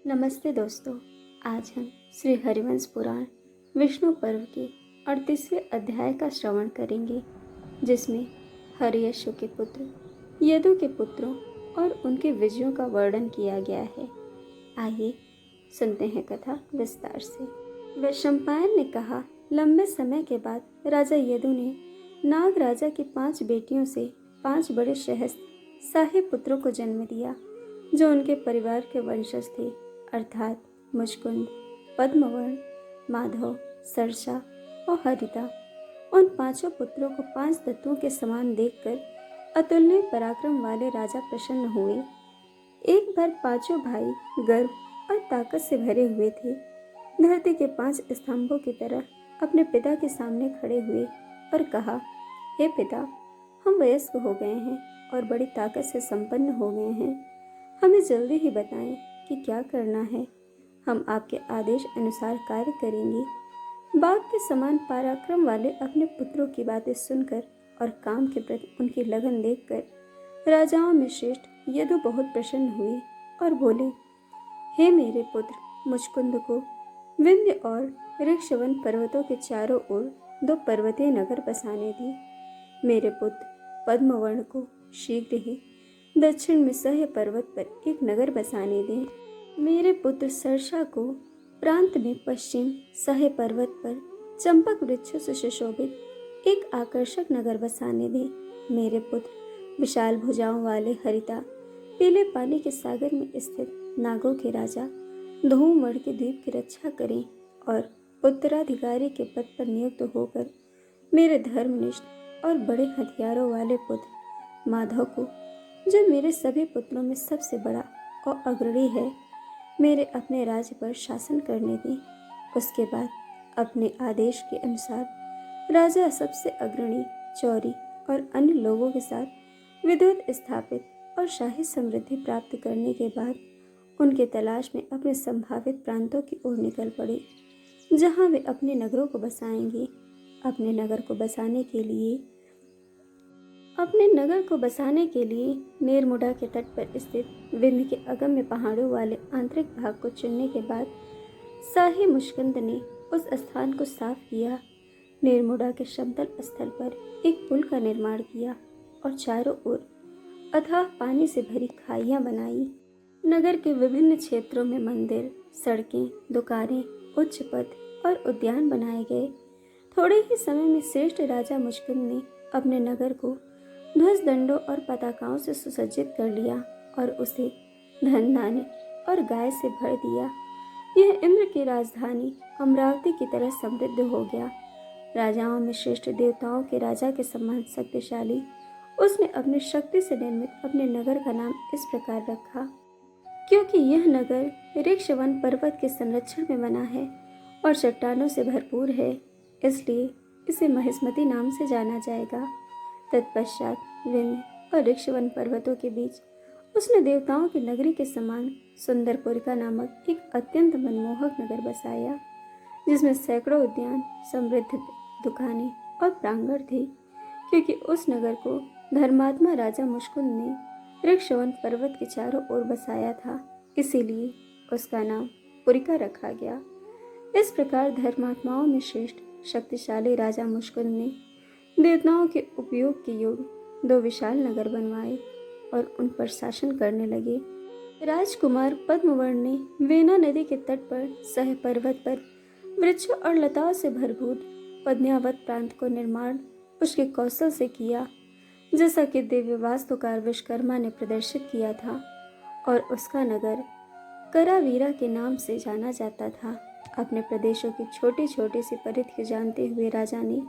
नमस्ते दोस्तों। आज हम श्री हरिवंश पुराण विष्णु पर्व के 38वें अध्याय का श्रवण करेंगे, जिसमें हरियशु के पुत्र यदु के पुत्रों और उनके विजयों का वर्णन किया गया है। आइए सुनते हैं कथा विस्तार से। वैशंपायन ने कहा, लंबे समय के बाद राजा यदु ने नाग राजा की 5 बेटियों से 5 बड़े सहस्त्र शाही पुत्रों को जन्म दिया, जो उनके परिवार के वंशज थे, अर्थात मुचकुंद, पद्मवर्ण, माधव, सरसा और हरिता। उन 5 पुत्रों को 5 तत्वों के समान देखकर अतुलनीय पराक्रम वाले राजा प्रसन्न हुए। एक बार 5 भाई गर्व और ताकत से भरे हुए थे। धरती के 5 स्तंभों की तरह अपने पिता के सामने खड़े हुए और कहा, हे पिता, हम वयस्क हो गए हैं और बड़ी ताकत से संपन्न हो गए हैं। हमें जल्दी ही बताएं कि क्या करना है। हम आपके आदेश अनुसार कार्य करेंगे। बाघ के समान पराक्रम वाले अपने पुत्रों की बातें सुनकर और काम के प्रति उनकी लगन देखकर राजाओं में श्रेष्ठ यदु बहुत प्रसन्न हुए और बोले, हे मेरे पुत्र मुचकुंद को विंध्य और ऋक्षवन पर्वतों के चारों ओर 2 पर्वतीय नगर बसाने दी। मेरे पुत्र पद्मवर्ण को शीघ्र ही दक्षिण में सह्य पर्वत पर एक नगर बसाने दें। मेरे पुत्र सरसा को प्रांत में पश्चिम सह्य पर्वत पर चंपक वृक्षों से सुशोभित एक आकर्षक नगर बसाने दें। मेरे पुत्र विशाल भुजाओं वाले हरिता पीले पानी के सागर में स्थित नागों के राजा धूमवर्ण के द्वीप की रक्षा करें और उत्तराधिकारी के पद पर नियुक्त होकर मेरे धर्मनिष्ठ और बड़े हथियारों वाले पुत्र माधव को, जो मेरे सभी पुत्रों में सबसे बड़ा और अग्रणी है, मेरे अपने राज्य पर शासन करने दें। उसके बाद अपने आदेश के अनुसार राजा सबसे अग्रणी चौरी और अन्य लोगों के साथ विद्युत स्थापित और शाही समृद्धि प्राप्त करने के बाद उनके तलाश में अपने संभावित प्रांतों की ओर निकल पड़े, जहां वे अपने नगरों को बसाएंगे। अपने नगर को बसाने के लिए नेरमुडा के तट पर स्थित विंध्य के अगम्य पहाड़ों वाले आंतरिक भाग को चुनने के बाद शाही मुचकुंद ने उस स्थान को साफ किया। नेरमुडा के समतल स्थल पर एक पुल का निर्माण किया और चारों ओर अथाह पानी से भरी खाइयां बनाई। नगर के विभिन्न क्षेत्रों में मंदिर, सड़कें, दुकानें, उच्च पथ और उद्यान बनाए गए। थोड़े ही समय में श्रेष्ठ राजा मुचकुंद ने अपने नगर को ध्वज दंडों और पताकाओं से सुसज्जित कर लिया और उसे धन धान्य और गाय से भर दिया। यह इंद्र की राजधानी अमरावती की तरह समृद्ध हो गया। राजाओं में श्रेष्ठ देवताओं के राजा के समान शक्तिशाली उसने अपनी शक्ति से निर्मित अपने नगर का नाम इस प्रकार रखा, क्योंकि यह नगर ऋक्षवन पर्वत के संरक्षण में बना है और चट्टानों से भरपूर है, इसलिए इसे महिष्मती नाम से जाना जाएगा। तत्पश्चात विंध्य और ऋक्षवन पर्वतों के बीच उसने देवताओं की नगरी के समान सुंदरपुरिका नामक एक अत्यंत मनमोहक नगर बसाया, जिसमें सैकड़ों उद्यान, समृद्ध दुकानें और प्रांगण थे। क्योंकि उस नगर को धर्मात्मा राजा मुचकुंद ने ऋक्षवन पर्वत के चारों ओर बसाया था, इसीलिए उसका नाम पुरिका रखा गया। इस प्रकार धर्मात्माओं में श्रेष्ठ शक्तिशाली राजा मुचकुंद ने देवताओं के उपयोग के योग्य 2 विशाल नगर बनवाए और उन पर शासन करने लगे। राजकुमार पद्मवर्ण ने वेना नदी के तट पर सह पर्वत पर वृक्षों और लताओं से भरपूर पद्मावत प्रांत को निर्माण उसके कौशल से किया, जैसा कि दिव्य वास्तुकार विश्वकर्मा ने प्रदर्शित किया था, और उसका नगर करावीरा के नाम से जाना जाता था। अपने प्रदेशों की छोटी छोटी सी परिधि जानते हुए राजा ने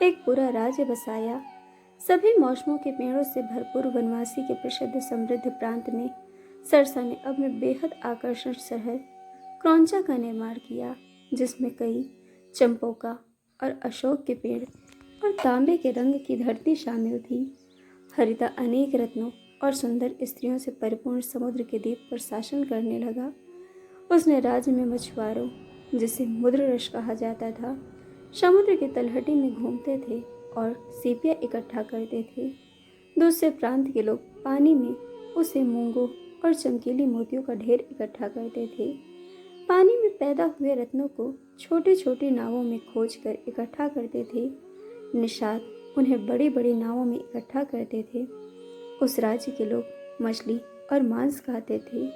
एक पूरा राज्य बसाया। सभी मौसमों के पेड़ों से भरपूर वनवासी के प्रसिद्ध समृद्ध प्रांत में सरसा ने अपने बेहद आकर्षण शहर क्रौंचा का निर्माण किया, जिसमें कई चंपोका और अशोक के पेड़ और तांबे के रंग की धरती शामिल थी। हरिता अनेक रत्नों और सुंदर स्त्रियों से परिपूर्ण समुद्र के द्वीप पर शासन करने लगा। उसने राज्य में मछुआरों, जिसे मुद्ररस कहा जाता था, समुद्र की तलहटी में घूमते थे और सीपियाँ इकट्ठा करते थे। दूसरे प्रांत के लोग पानी में उसे मूंगों और चमकीली मोतियों का ढेर इकट्ठा करते थे। पानी में पैदा हुए रत्नों को छोटी छोटी नावों में खोज कर इकट्ठा करते थे। निषाद उन्हें बड़ी बड़ी नावों में इकट्ठा करते थे। उस राज्य के लोग मछली और मांस खाते थे।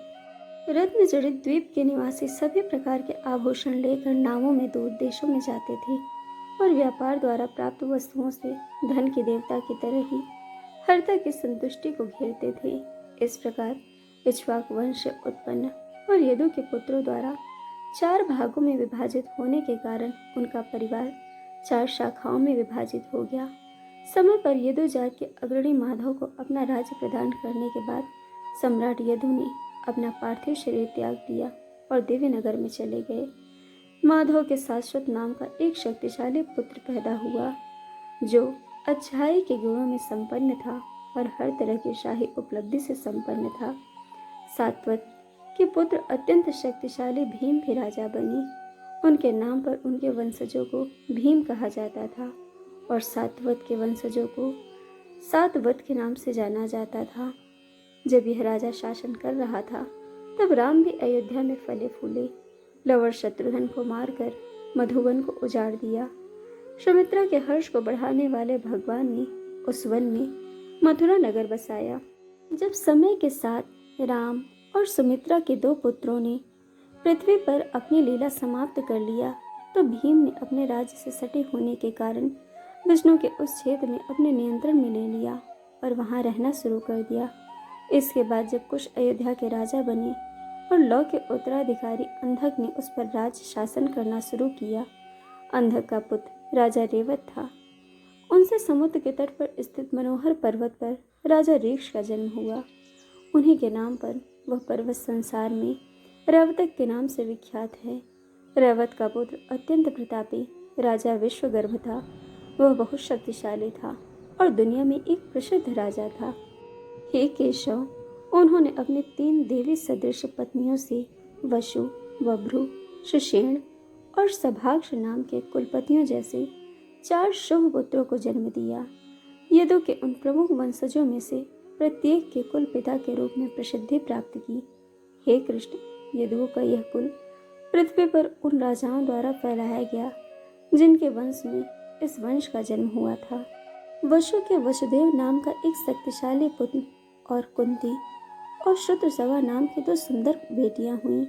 रत्न जड़ित द्वीप के निवासी सभी प्रकार के आभूषण लेकर नावों में दूर देशों में जाते थे और व्यापार द्वारा प्राप्त वस्तुओं से धन के देवता की तरह ही हरता की संतुष्टि को घेरते थे। इस प्रकार इक्ष्वाकु वंश उत्पन्न और यदु के पुत्रों द्वारा 4 भागों में विभाजित होने के कारण उनका परिवार 4 शाखाओं में विभाजित हो गया। समय पर यदु जात के अग्रणी माधव को अपना राज्य प्रदान करने के बाद सम्राट यदु ने अपना पार्थिव शरीर त्याग दिया और दिव्यनगर में चले गए। माधव के शाश्वत नाम का एक शक्तिशाली पुत्र पैदा हुआ जो अच्छाई के गुणों में संपन्न था और हर तरह की शाही उपलब्धि से संपन्न था। सात्वत के पुत्र अत्यंत शक्तिशाली भीम भी राजा बने। उनके नाम पर उनके वंशजों को भीम कहा जाता था और सातवत के वंशजों को सातवत के नाम से जाना जाता था। जब यह राजा शासन कर रहा था तब राम भी अयोध्या में फले फूले। लवर शत्रुघ्न को मारकर मधुवन को उजाड़ दिया। सुमित्रा के हर्ष को बढ़ाने वाले भगवान ने उस वन में मथुरा नगर बसाया। जब समय के साथ राम और सुमित्रा के 2 पुत्रों ने पृथ्वी पर अपनी लीला समाप्त कर लिया तो भीम ने अपने राज्य से सटे होने के कारण विष्णु के उस क्षेत्र में अपने नियंत्रण में ले लिया और वहां रहना शुरू कर दिया। इसके बाद जब कुश अयोध्या के राजा बने और लौ के उत्तराधिकारी अंधक ने उस पर राज्य शासन करना शुरू किया। अंधक का पुत्र राजा रेवत था। उनसे समुद्र के तट पर स्थित मनोहर पर्वत पर राजा रीक्ष का जन्म हुआ। उन्हीं के नाम पर वह पर्वत संसार में रैवतक के नाम से विख्यात है। रैवत का पुत्र अत्यंत प्रतापी राजा विश्वगर्भ था। वह बहुत शक्तिशाली था और दुनिया में एक प्रसिद्ध राजा था। हे केशव, उन्होंने अपनी 3 देवी सदृश पत्नियों से वसु, वभ्रु, सुषेण और सभाक्ष नाम के कुलपतियों जैसे 4 शुभ पुत्रों को जन्म दिया। यदु के उन प्रमुख वंशजों में से प्रत्येक के कुल पिता के रूप में प्रसिद्धि प्राप्त की। हे कृष्ण, यदुओं का यह कुल पृथ्वी पर उन राजाओं द्वारा फैलाया गया जिनके वंश में इस वंश का जन्म हुआ था। वसु के वसुदेव नाम का एक शक्तिशाली पुत्र और कुंती और श्रुतसवा नाम की 2 सुंदर बेटियां हुईं।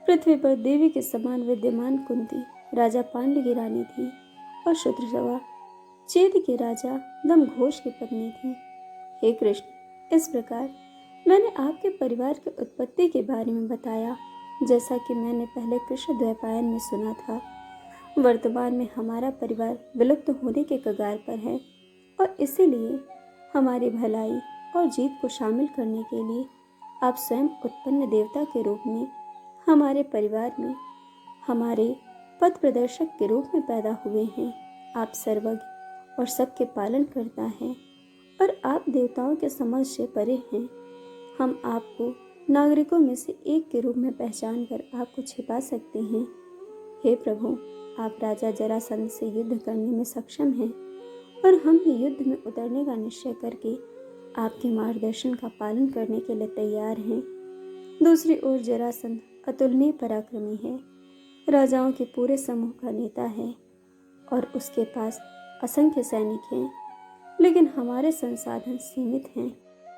पृथ्वी पर देवी के समान विद्यमान कुंती राजा पांडु की रानी थी और श्रुतसवा चेद के राजा दमघोष की पत्नी थी। हे कृष्ण, इस प्रकार मैंने आपके परिवार की उत्पत्ति के बारे में बताया जैसा कि मैंने पहले कृष्ण द्वैपायन में सुना था। वर्तमान में हमारा परिवार विलुप्त होने के कगार पर है और इसीलिए हमारी भलाई और जीत को शामिल करने के लिए आप स्वयं उत्पन्न देवता के रूप में हमारे परिवार में हमारे पथ प्रदर्शक के रूप में पैदा हुए हैं। आप सर्वज्ञ और सबके पालन करता है और आप देवताओं के समझ से परे हैं। हम आपको नागरिकों में से एक के रूप में पहचान कर आपको छिपा सकते हैं। हे प्रभु, आप राजा जरासंध से युद्ध करने में सक्षम हैं और हम भी युद्ध में उतरने का निश्चय करके आपके मार्गदर्शन का पालन करने के लिए तैयार हैं। दूसरी ओर जरासंध अतुलनीय पराक्रमी है, राजाओं के पूरे समूह का नेता है और उसके पास असंख्य सैनिक हैं, लेकिन हमारे संसाधन सीमित हैं।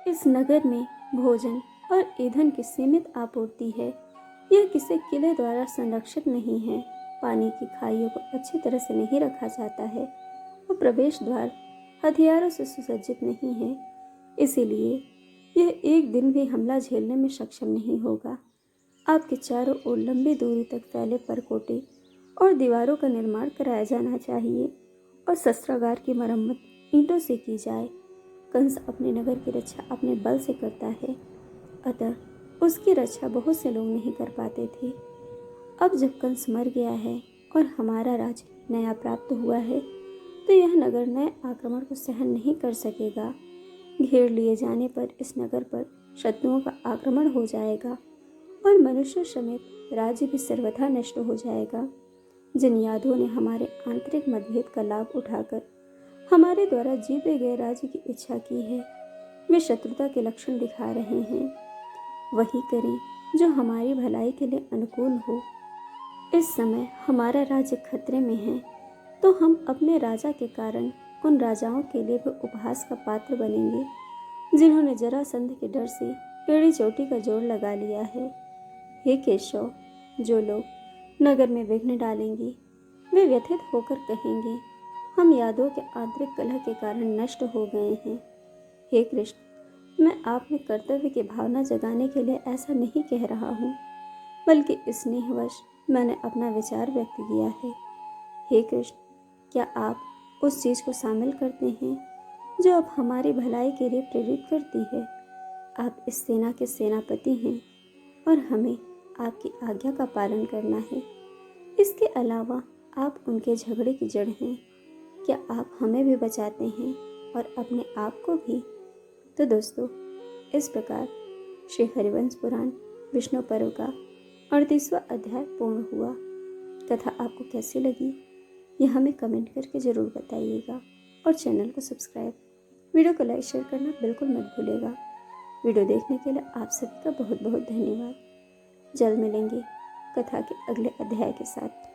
इस नगर में भोजन और ईंधन की सीमित आपूर्ति है। यह किसी किले द्वारा संरक्षित नहीं है। पानी की खाइयों को अच्छी तरह से नहीं रखा जाता है और प्रवेश द्वार हथियारों से सुसज्जित नहीं है। इसीलिए यह एक दिन भी हमला झेलने में सक्षम नहीं होगा। आपके चारों ओर लंबी दूरी तक फैले परकोटे और दीवारों का निर्माण कराया जाना चाहिए और शस्त्रागार की मरम्मत ईंटों से की जाए। कंस अपने नगर की रक्षा अपने बल से करता है, अतः उसकी रक्षा बहुत से लोग नहीं कर पाते थे। अब जब कंस मर गया है और हमारा राज्य नया प्राप्त हुआ है तो यह नगर नए आक्रमण को सहन नहीं कर सकेगा। घेर लिए जाने पर इस नगर पर शत्रुओं का आक्रमण हो जाएगा और मनुष्य समेत राज्य भी सर्वथा नष्ट हो जाएगा। जिन यादवों ने हमारे आंतरिक मतभेद का लाभ उठाकर हमारे द्वारा जीते गए राज्य की इच्छा की है, वे शत्रुता के लक्षण दिखा रहे हैं। वही करें जो हमारी भलाई के लिए अनुकूल हो। इस समय हमारा राज्य खतरे में है, तो हम अपने राजा के कारण उन राजाओं के लिए भी उपहास का पात्र बनेंगे जिन्होंने जरासंध के डर से एड़ी चोटी का जोड़ लगा लिया है। हे केशव, जो लोग नगर में विघ्न डालेंगे वे व्यथित होकर कहेंगे, हम यादवों के आंतरिक कलह के कारण नष्ट हो गए हैं। हे कृष्ण, मैं आप में कर्तव्य की भावना जगाने के लिए ऐसा नहीं कह रहा हूँ, बल्कि स्नेहवश मैंने अपना विचार व्यक्त किया है। हे कृष्ण, क्या आप उस चीज़ को शामिल करते हैं जो अब हमारी भलाई के लिए प्रेरित करती है? आप इस सेना के सेनापति हैं और हमें आपकी आज्ञा का पालन करना है। इसके अलावा आप उनके झगड़े की जड़ हैं। क्या आप हमें भी बचाते हैं और अपने आप को भी? तो दोस्तों, इस प्रकार श्री हरिवंश पुराण विष्णु पर्व का 38वां अध्याय पूर्ण हुआ। कथा आपको कैसी लगी यह हमें कमेंट करके ज़रूर बताइएगा और चैनल को सब्सक्राइब, वीडियो को लाइक शेयर करना बिल्कुल मत भूलिएगा। वीडियो देखने के लिए आप सभी का बहुत बहुत धन्यवाद। जल्द मिलेंगे कथा के अगले अध्याय के साथ।